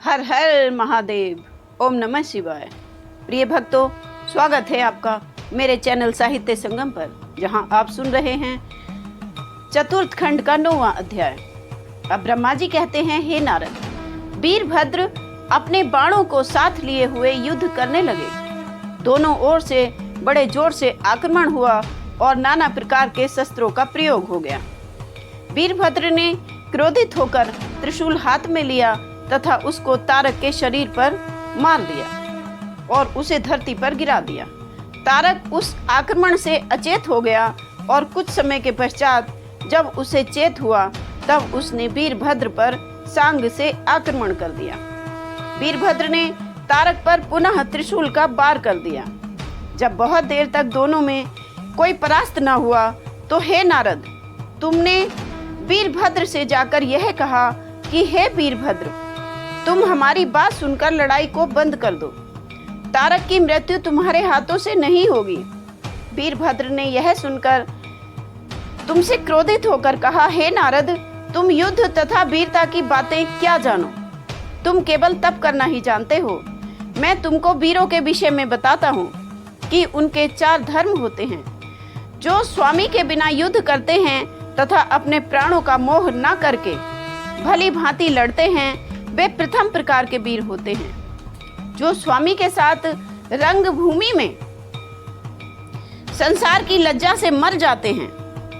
हर हर महादेव। ओम नमः शिवाय। प्रिय भक्तों, स्वागत है आपका मेरे चैनल साहित्य संगम पर, जहां आप सुन रहे हैं चतुर्थ खंड का 9वां अध्याय। अब ब्रह्मा जी कहते हैं, हे नारद, वीरभद्र अपने बाणों को साथ लिए हुए युद्ध करने लगे। दोनों ओर से बड़े जोर से आक्रमण हुआ और नाना प्रकार के शस्त्रों का प्रयोग हो गया। वीरभद्र ने क्रोधित होकर त्रिशूल हाथ में लिया तथा उसको तारक के शरीर पर मार दिया और उसे धरती पर गिरा दिया। तारक उस आक्रमण से अचेत हो गया और कुछ समय के पश्चात जब उसे चेत हुआ तब उसने वीरभद्र पर सांग से आक्रमण कर दिया। वीरभद्र ने तारक पर पुनः त्रिशूल का वार कर दिया। जब बहुत देर तक दोनों में कोई परास्त न हुआ तो हे नारद, तुमने वीरभद्र से जाकर यह कहा कि हे वीरभद्र, तुम हमारी बात सुनकर लड़ाई को बंद कर दो। तारक की मृत्यु तुम्हारे हाथों से नहीं होगी। वीरभद्र ने यह सुनकर तुमसे क्रोधित होकर कहा, हे नारद, तुम युद्ध तथा वीरता की बातें क्या जानो? तुम केवल तप करना ही जानते हो। मैं तुमको वीरों के विषय में बताता हूँ कि उनके 4 धर्म होते हैं। जो स्वामी के बिना युद्ध करते हैं तथा अपने प्राणों का मोह न करके भली भांति लड़ते हैं, वे प्रथम प्रकार के वीर होते हैं। जो स्वामी के साथ रंग भूमि में संसार की लज्जा से मर जाते हैं,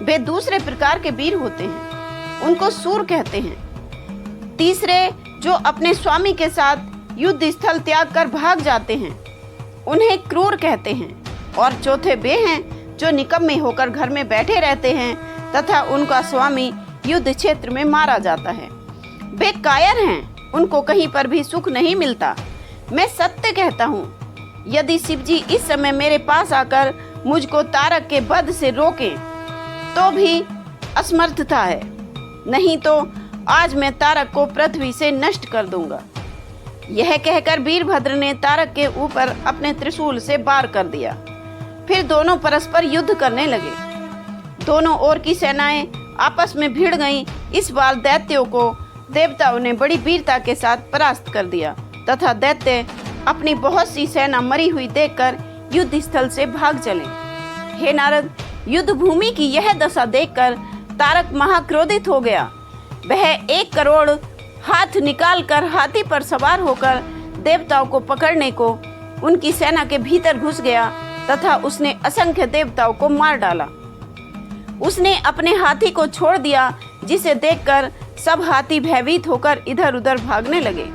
वे दूसरे प्रकार के वीर होते हैं। उनको सूर कहते हैं। तीसरे, जो अपने स्वामी के साथ युद्ध स्थल त्याग कर भाग जाते हैं, उन्हें क्रूर कहते हैं। और चौथे वे हैं जो निकम्मे होकर घर में बैठे रहते हैं तथा उनका स्वामी युद्ध क्षेत्र में मारा जाता है। वे कायर हैं, उनको कहीं पर भी सुख नहीं मिलता। मैं सत्य कहता हूँ, यदि शिवजी इस समय मेरे पास आकर मुझको तारक के वध से रोकें तो भी असमर्थता है, नहीं तो आज मैं तारक को पृथ्वी से नष्ट कर दूंगा। यह कहकर वीरभद्र ने तारक के ऊपर अपने त्रिशूल से वार कर दिया। फिर दोनों परस्पर युद्ध करने लगे। दोनों ओर की सेनाएं आपस में भिड़ गईं। इस बार दैत्यों को देवताओं ने बड़ी वीरता के साथ परास्त कर दिया तथा दैत्य अपनी बहुत सी सेना मरी हुई देखकर युद्ध स्थल से भाग चले। हे नारद, युद्ध भूमि की यह दशा देखकर तारक महाक्रोधित हो गया। वह 1 करोड़ हाथ निकालकर हाथी पर सवार होकर देवताओं को पकड़ने को उनकी सेना के भीतर घुस गया तथा उसने असंख्य देवताओं को मार डाला। उसने अपने हाथी को छोड़ दिया, जिसे देखकर सब हाथी भयभीत होकर इधर उधर भागने लगे।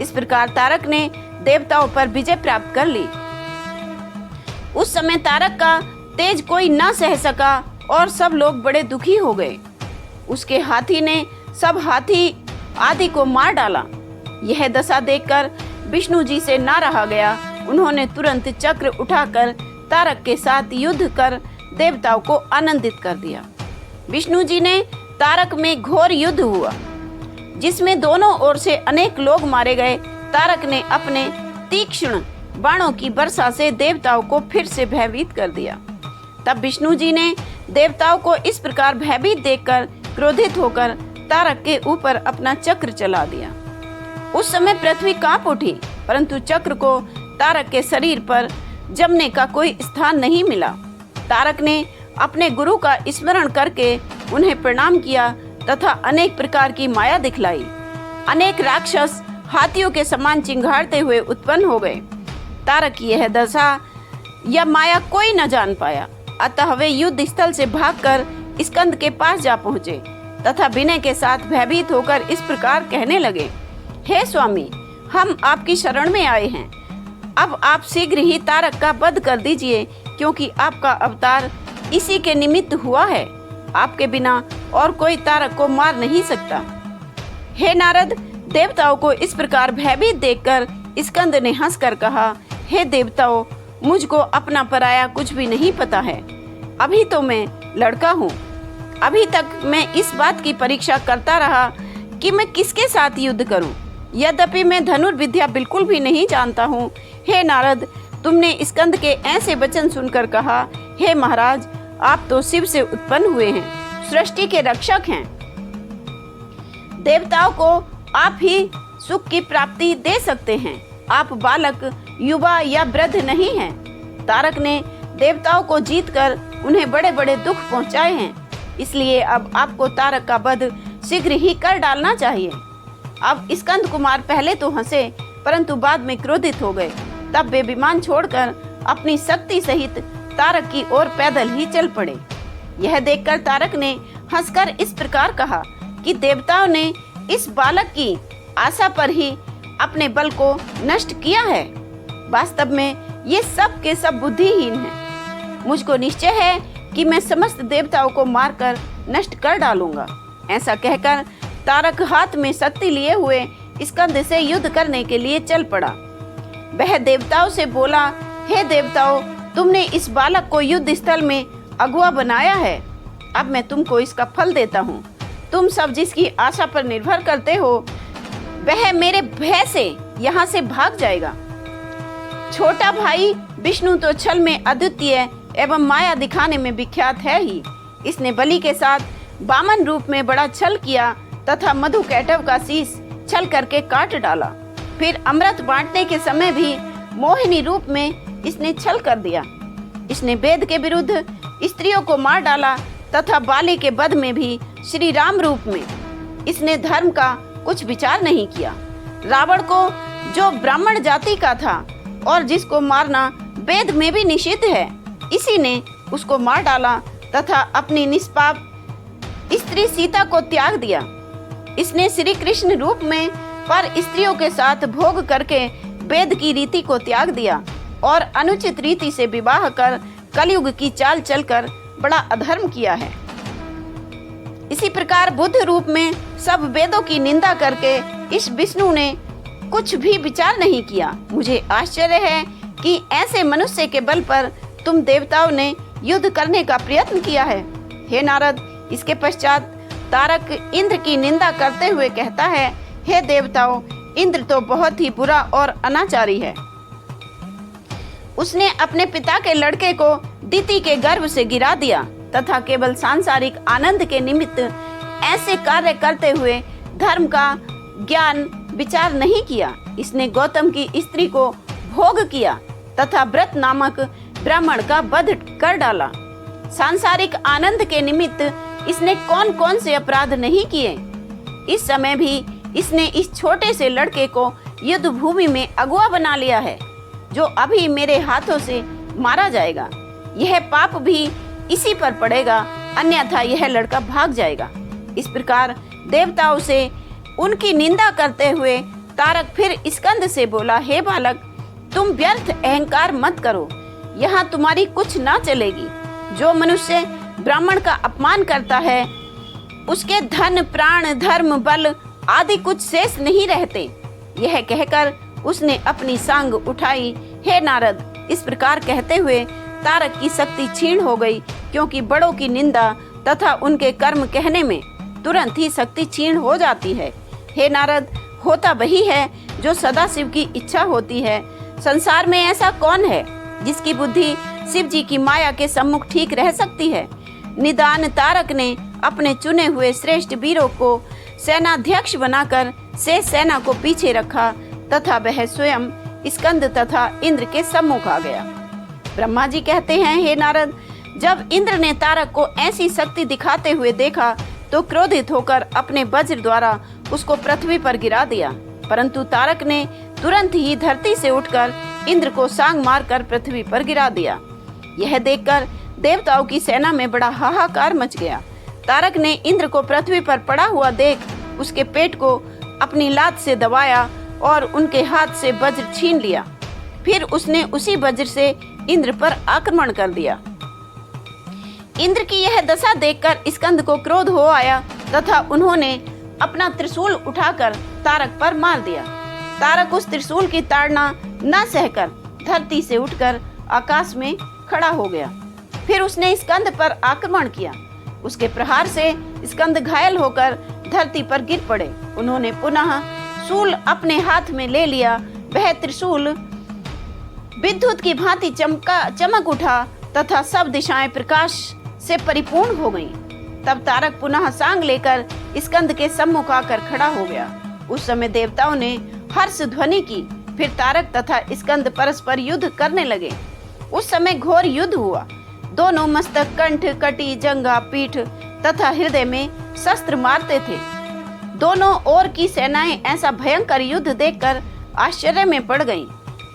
इस प्रकार तारक ने देवताओं पर विजय प्राप्त कर ली। उस समय तारक का तेज कोई न सह सका और सब लोग बड़े दुखी हो गए। उसके हाथी ने सब हाथी आदि को मार डाला। यह दशा देखकर विष्णु जी से ना रहा गया। उन्होंने तुरंत चक्र उठाकर तारक के साथ युद्ध कर देवताओं को आनंदित कर दिया। विष्णु जी ने तारक में घोर युद्ध हुआ, जिसमें दोनों ओर से अनेक लोग मारे गए। तारक ने अपने तीक्ष्ण बाणों की वर्षा से देवताओं को फिर से भयभीत कर दिया। तब विष्णु जी ने देवताओं को इस प्रकार भयभीत देखकर क्रोधित होकर तारक के ऊपर अपना चक्र चला दिया। उस समय पृथ्वी कांप उठी, परंतु चक्र को तारक के शरीर पर जमने का कोई स्थान नहीं मिला। तारक ने अपने गुरु का स्मरण करके उन्हें प्रणाम किया तथा अनेक प्रकार की माया दिखलाई। अनेक राक्षस हाथियों के समान चिंघाड़ते हुए उत्पन्न हो गए। तारक की यह दशा या माया कोई न जान पाया। अतः वे युद्ध स्थल से भागकर स्कंद के पास जा पहुँचे तथा विनय के साथ भयभीत होकर इस प्रकार कहने लगे, हे स्वामी, हम आपकी शरण में आए हैं। अब आप शीघ्र ही तारक का वध कर दीजिए, क्योंकि आपका अवतार इसी के निमित्त हुआ है। आपके बिना और कोई तारक को मार नहीं सकता। हे नारद, देवताओं को इस प्रकार भयभीत देखकर स्कंद ने हंसकर कहा, हे देवताओं, मुझको अपना पराया कुछ भी नहीं पता है। अभी तो मैं लड़का हूँ। अभी तक मैं इस बात की परीक्षा करता रहा कि मैं किसके साथ युद्ध करूं। यद्यपि मैं धनुर्विद्या बिल्कुल भी नहीं जानता हूँ। हे नारद, तुमने स्कंद के ऐसे वचन सुनकर कहा, हे महाराज, आप तो शिव से उत्पन्न हुए हैं, सृष्टि के रक्षक हैं। देवताओं को आप ही सुख की प्राप्ति दे सकते हैं। आप बालक, युवा या वृद्ध नहीं हैं। तारक ने देवताओं को जीतकर उन्हें बड़े बड़े दुख पहुंचाए हैं, इसलिए अब आपको तारक का वध शीघ्र ही कर डालना चाहिए। अब स्कंद कुमार पहले तो हंसे, परंतु बाद में क्रोधित हो गए। तब वे विमान छोड़कर अपनी शक्ति सहित तारक की ओर पैदल ही चल पड़े। यह देखकर तारक ने हंसकर इस प्रकार कहा कि देवताओं ने इस बालक की आशा पर ही अपने बल को नष्ट किया है। वास्तव में ये सब के सब बुद्धिहीन हैं। मुझको निश्चय है कि मैं समस्त देवताओं को मारकर नष्ट कर डालूंगा। ऐसा कहकर तारक हाथ में शक्ति लिए हुए स्कंद से युद्ध करने के लिए चल पड़ा। वह देवताओं से बोला, हे देवताओं, तुमने इस बालक को युद्ध स्थल में अगुआ बनाया है। अब मैं तुमको इसका फल देता हूँ। तुम सब जिसकी आशा पर निर्भर करते हो, वह मेरे भय से यहाँ से भाग जाएगा। छोटा भाई विष्णु तो छल में अद्वितीय एवं माया दिखाने में विख्यात है ही। इसने बलि के साथ वामन रूप में बड़ा छल किया तथा मधु कैटव का शीश छल करके काट डाला। फिर अमृत बांटने के समय भी मोहिनी रूप में इसने छल कर दिया। इसने वेद के विरुद्ध स्त्रियों को मार डाला तथा बाली के वध में भी श्री राम रूप में इसने धर्म का कुछ विचार नहीं किया। रावण को, जो ब्राह्मण जाति का था और जिसको मारना वेद में भी निषिद्ध है, इसी ने उसको मार डाला तथा अपनी निष्पाप स्त्री सीता को त्याग दिया। इसने श्री कृष्ण रूप में पर स्त्रियों के साथ भोग करके वेद की रीति को त्याग दिया और अनुचित रीति से विवाह कर कलयुग की चाल चलकर बड़ा अधर्म किया है। इसी प्रकार बुद्ध रूप में सब वेदों की निंदा करके इस विष्णु ने कुछ भी विचार नहीं किया। मुझे आश्चर्य है कि ऐसे मनुष्य के बल पर तुम देवताओं ने युद्ध करने का प्रयत्न किया है। हे नारद, इसके पश्चात तारक इंद्र की निंदा करते हुए कहता है, हे देवताओं, इंद्र तो बहुत ही बुरा और अनाचारी है। उसने अपने पिता के लड़के को दिति के गर्भ से गिरा दिया तथा केवल सांसारिक आनंद के निमित्त ऐसे कार्य करते हुए धर्म का ज्ञान विचार नहीं किया। इसने गौतम की स्त्री को भोग किया तथा व्रत नामक ब्राह्मण का वध कर डाला। सांसारिक आनंद के निमित्त इसने कौन कौन से अपराध नहीं किए। इस समय भी इसने इस छोटे से लड़के को युद्ध भूमि में अगुआ बना लिया है, जो अभी मेरे हाथों से मारा जाएगा। यह पाप भी इसी पर पड़ेगा, अन्यथा यह लड़का भाग जाएगा। इस प्रकार देवताओं से उनकी निंदा करते हुए तारक फिर स्कंद से बोला, हे बालक, तुम व्यर्थ अहंकार मत करो, यहाँ तुम्हारी कुछ ना चलेगी। जो मनुष्य ब्राह्मण का अपमान करता है, उसके धन, प्राण, धर्म, बल आदि कुछ शेष नहीं रहते। यह कहकर उसने अपनी सांग उठाई। हे नारद, इस प्रकार कहते हुए तारक की शक्ति क्षीण हो गई, क्योंकि बड़ों की निंदा तथा उनके कर्म कहने में तुरंत ही शक्ति क्षीण हो जाती है। हे नारद, होता वही है जो सदाशिव की इच्छा होती है। संसार में ऐसा कौन है जिसकी बुद्धि शिव जी की माया के सम्मुख ठीक रह सकती है। निदान तारक ने अपने चुने हुए श्रेष्ठ वीरों को सेनाध्यक्ष बनाकर शेष सेना को पीछे रखा तथा वह स्वयं स्कंद तथा इंद्र के सम्मुख आ गया। ब्रह्मा जी कहते हैं, हे नारद, जब इंद्र ने तारक को ऐसी शक्ति दिखाते हुए देखा तो क्रोधित होकर अपने वज्र द्वारा उसको पृथ्वी पर गिरा दिया, परंतु तारक ने तुरंत ही धरती से उठकर इंद्र को सांग मारकर पृथ्वी पर गिरा दिया। यह देखकर देवताओं की सेना में बड़ा हाहाकार मच गया। तारक ने इंद्र को पृथ्वी पर पड़ा हुआ देख उसके पेट को अपनी लात से दबाया और उनके हाथ से वज्र छीन लिया। फिर उसने उसी वज्र से इंद्र पर आक्रमण कर दिया। इंद्र की यह दशा देखकर स्कंद को क्रोध हो आया तथा उन्होंने अपना त्रिशूल उठाकर तारक पर मार दिया। तारक उस त्रिशूल की ताड़ना न सहकर धरती से उठकर आकाश में खड़ा हो गया। फिर उसने स्कंद पर आक्रमण किया। उसके प्रहार से स्कंद घायल होकर धरती पर गिर पड़े। उन्होंने पुनः शूल अपने हाथ में ले लिया। वह त्रिशूल विद्युत की भांति चमक उठा तथा सब दिशाएं प्रकाश से परिपूर्ण हो गईं। तब तारक पुनः सांग लेकर स्कंद के सम्मुख आकर खड़ा हो गया। उस समय देवताओं ने हर्ष ध्वनि की। फिर तारक तथा स्कंद परस्पर युद्ध करने लगे। उस समय घोर युद्ध हुआ। दोनों मस्तक, कंठ, कटी, जंघा, पीठ तथा हृदय में शस्त्र मारते थे। दोनों ओर की सेनाएं ऐसा भयंकर युद्ध देखकर आश्चर्य में पड़ गईं।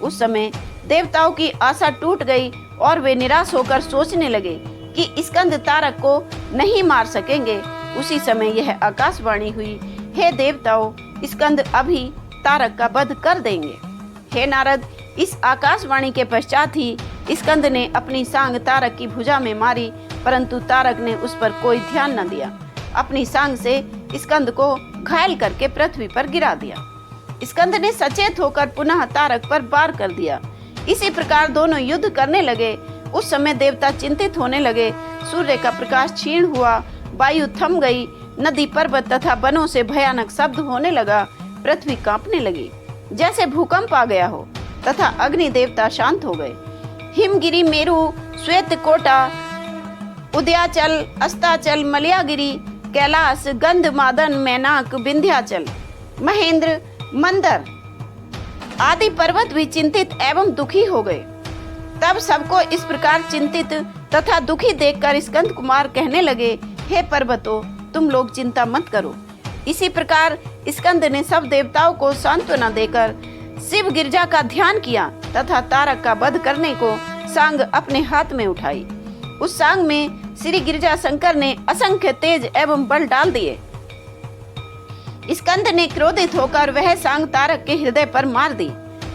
उस समय देवताओं की आशा टूट गई और वे निराश होकर सोचने लगे कि स्कंद तारक को नहीं मार सकेंगे। उसी समय यह आकाशवाणी हुई, हे देवताओं, स्कंद अभी तारक का वध कर देंगे। हे नारद, इस आकाशवाणी के पश्चात ही स्कंद ने अपनी सांग तारक की भुजा में मारी, परंतु तारक ने उस पर कोई ध्यान न दिया। अपनी सांग से स्कंद को घायल करके पृथ्वी पर गिरा दिया। स्कंद ने सचेत होकर पुनः तारक पर वार कर दिया। इसी प्रकार दोनों युद्ध करने लगे। उस समय देवता चिंतित होने लगे। सूर्य का प्रकाश क्षीण हुआ, वायु थम गई, नदी, पर्वत तथा वनों से भयानक शब्द होने लगा। पृथ्वी कांपने लगी जैसे भूकंप आ गया हो, तथा अग्नि देवता शांत हो गए। हिमगिरी, मेरु, श्वेत कोटा, उदयाचल, अस्ताचल, मलयागिरी, कैलाश, गंधमादन, मैनाक, विंध्याचल, महेंद्र, मंदर आदि पर्वत भी चिंतित एवं दुखी हो गए। तब सबको इस प्रकार चिंतित तथा दुखी देखकर स्कंद कुमार कहने लगे, हे पर्वतों, तुम लोग चिंता मत करो। इसी प्रकार स्कंद ने सब देवताओं को सांत्वना देकर शिव गिरजा का ध्यान किया तथा तारक का वध करने को सांग अपने हाथ में उठाई। उस सांग में श्री गिरजा शंकर ने असंख्य तेज एवं बल डाल दिए। स्कंद ने क्रोधित होकर वह सांग तारक के हृदय पर मार दी।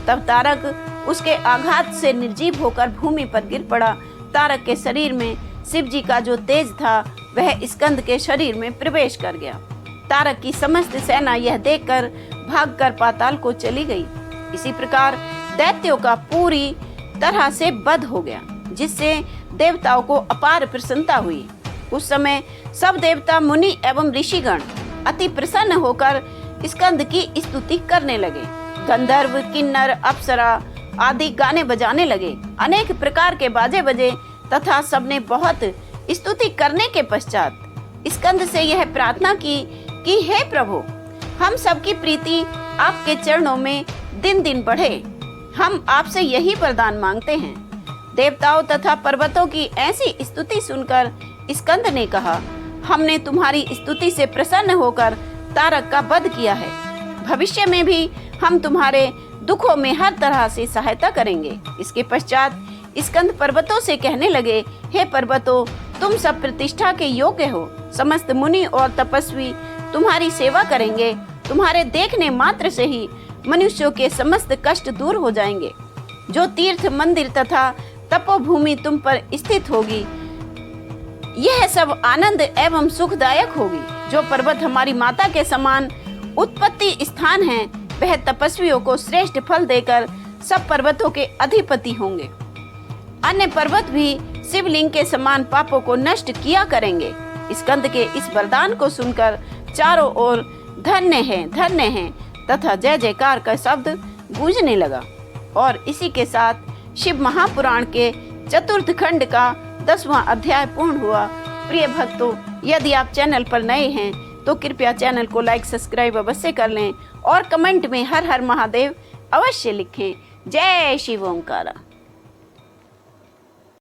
तब तारक उसके आघात से निर्जीव होकर भूमि पर गिर पड़ा। तारक के शरीर में शिव जी का जो तेज था वह स्कंद के शरीर में प्रवेश कर गया। तारक की समस्त सेना यह देखकर भागकर पाताल को चली गई। इसी प्रकार दैत्यों का पूरी तरह से वध हो गया, जिससे देवताओं को अपार प्रसन्नता हुई। उस समय सब देवता, मुनि एवं ऋषिगण अति प्रसन्न होकर स्कंद की स्तुति करने लगे। गंधर्व, किन्नर, अप्सरा आदि गाने बजाने लगे। अनेक प्रकार के बाजे बजे तथा सबने बहुत स्तुति करने के पश्चात स्कंद से यह प्रार्थना की कि हे प्रभु, हम सबकी प्रीति आपके चरणों में दिन दिन बढ़े। हम आपसे यही वरदान मांगते हैं। देवताओं तथा पर्वतों की ऐसी स्तुति सुनकर स्कंद ने कहा, हमने तुम्हारी स्तुति से प्रसन्न होकर तारक का वध किया है। भविष्य में भी हम तुम्हारे दुखों में हर तरह से सहायता करेंगे। इसके पश्चात स्कंद पर्वतों से कहने लगे, हे पर्वतों, तुम सब प्रतिष्ठा के योग्य हो। समस्त मुनि और तपस्वी तुम्हारी सेवा करेंगे। तुम्हारे देखने मात्र से ही मनुष्यों के समस्त कष्ट दूर हो जाएंगे। जो तीर्थ, मंदिर तथा तपोभूमि तुम पर स्थित होगी, यह सब आनंद एवं सुखदायक होगी। जो पर्वत हमारी माता के समान उत्पत्ति स्थान है, वह तपस्वियों को श्रेष्ठ फल देकर सब पर्वतों के अधिपति होंगे। अन्य पर्वत भी शिवलिंग के समान पापों को नष्ट किया करेंगे। स्कंद के इस वरदान को सुनकर चारों ओर धन्य है तथा जय जयकार का शब्द गूंजने लगा। और इसी के साथ शिव महापुराण के चतुर्थ खंड का 10वां अध्याय पूर्ण हुआ। प्रिय भक्तों, यदि आप चैनल पर नए हैं तो कृपया चैनल को लाइक, सब्सक्राइब अवश्य कर लें और कमेंट में हर हर महादेव अवश्य लिखें। जय शिव ओंकारा।